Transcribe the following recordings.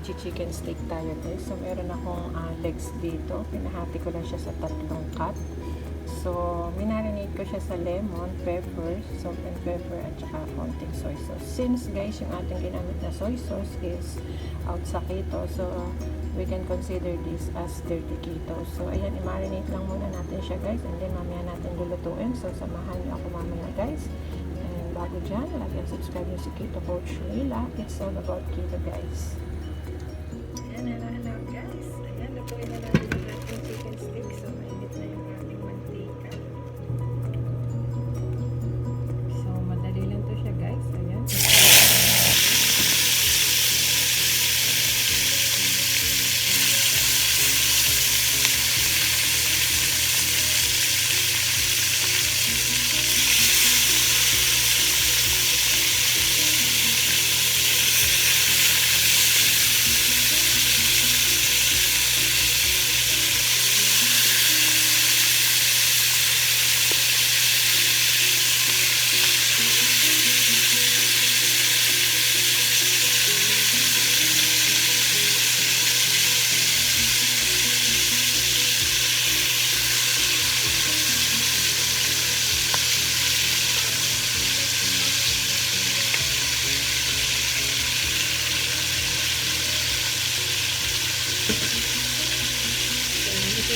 mag-chicken steak tayo guys. So meron akong legs dito. Pinahati ko lang siya sa 3 cut. So minarinate ko siya sa lemon, pepper, salt and pepper at saka konting soy sauce. Since guys yung ating ginamit na soy sauce is out sa keto, so we can consider this as dirty keto. So ayan, i-marinate lang muna natin siya guys, and then mamaya natin lulutuin. So samahan niyo ako mamaya guys. Bago dyan, like and subscribe nyo si Keto Coach Leila. It's all about keto guys. Ayan, hello guys. Ayan, lutuin na natin yung ating chicken stick. So, mainit na yung ating mantika. So, madali lang to siya guys. Ayan.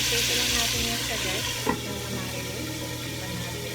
Ito lang natin yan sa guys. Yung marinate. So, natin.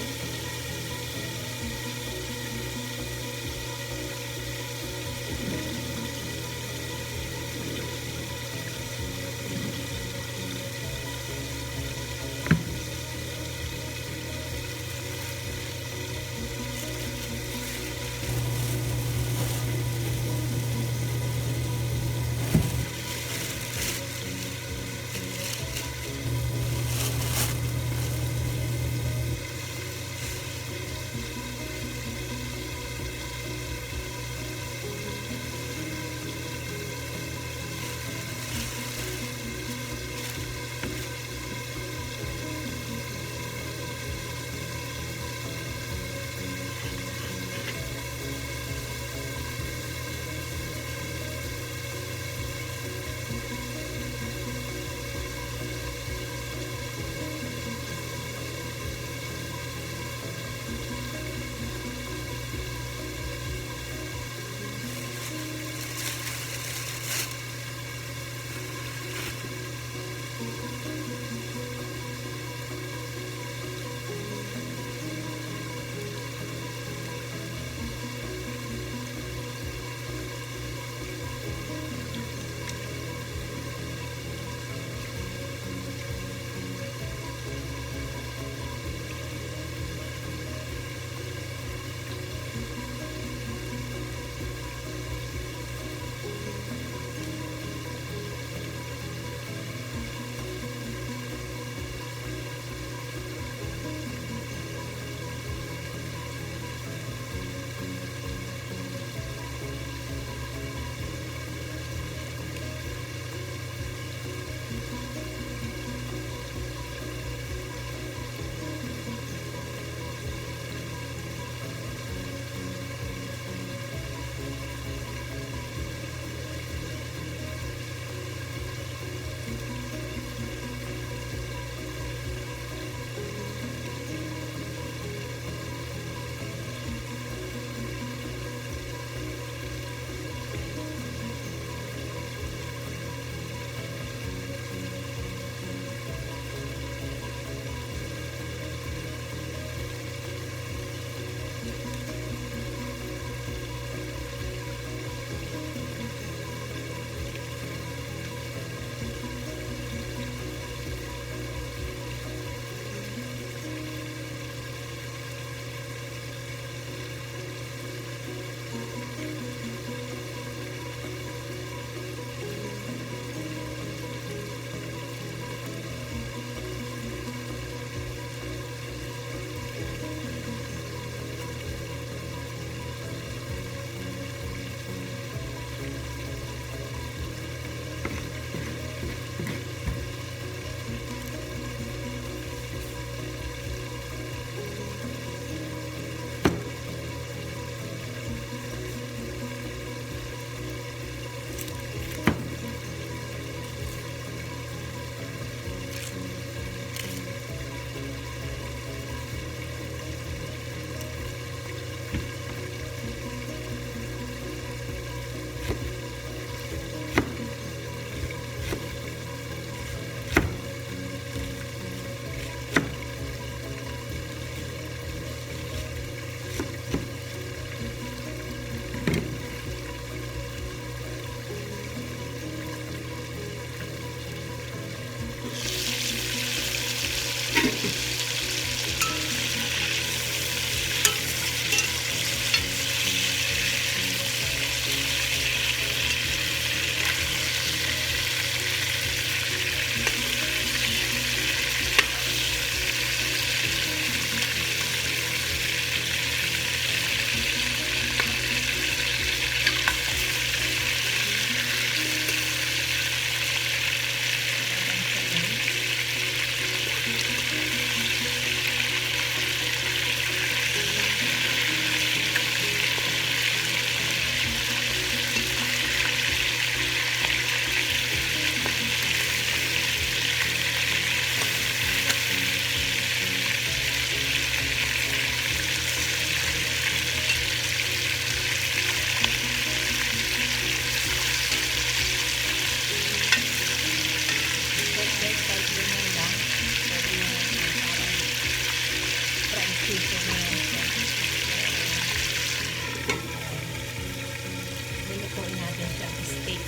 lulutuin natin siya steak.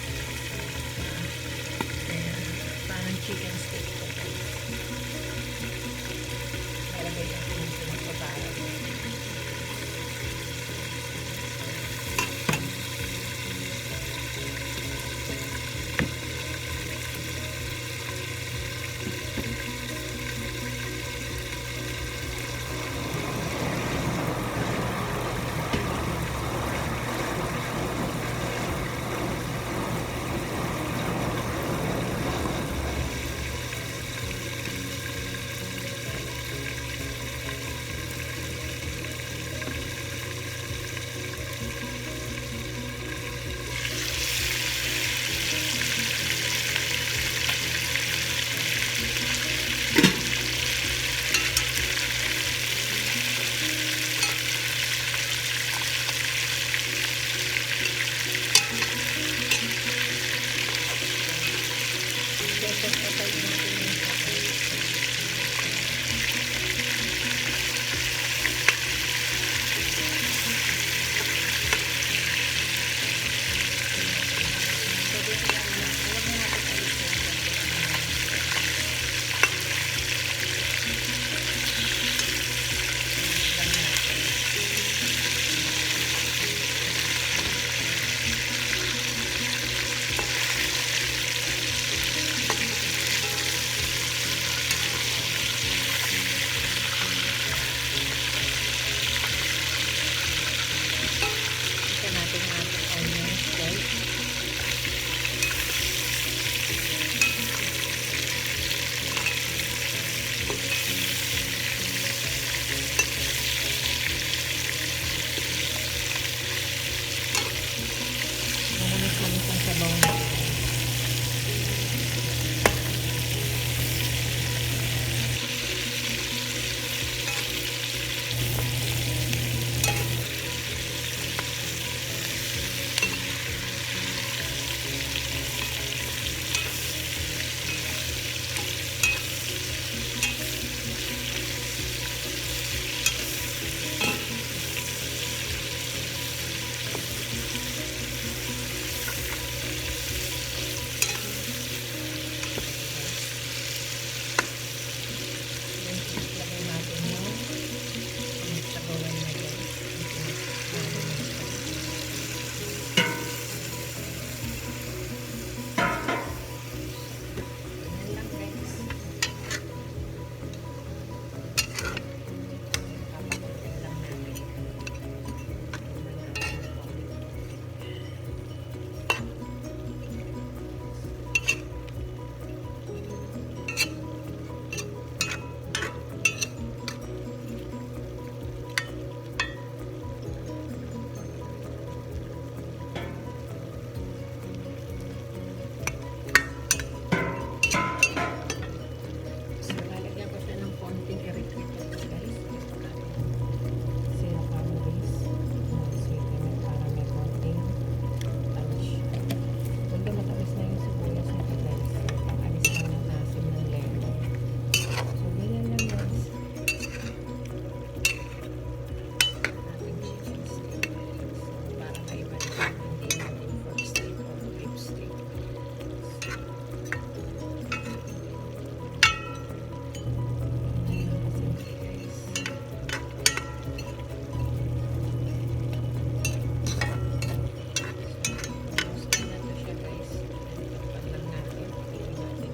Ayan. Parang chicken steak po. Lalagay natin yung pinagpaparang.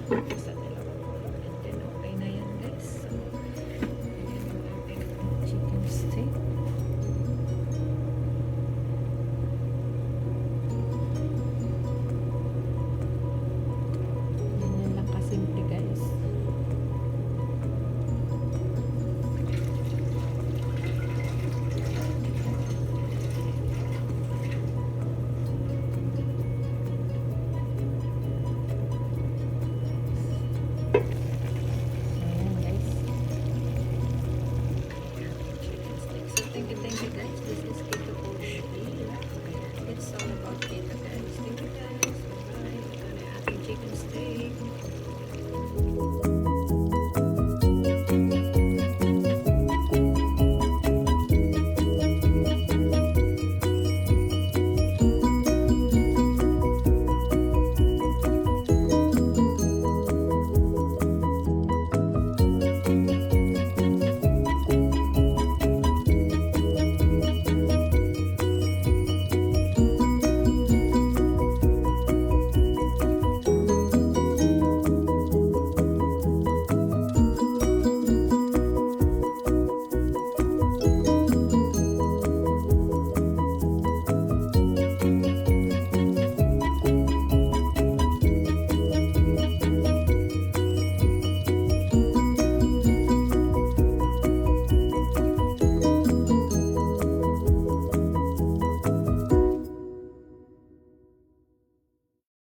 Isa, dalawa po. And then, okay na yan, guys. So, ayan ang ating chicken steak. Ganyan lang kasimple, guys. Thank you guys. This is Keto Coach. It's all about keto guys. Thank you guys. Bye. Ito na ating chicken steak.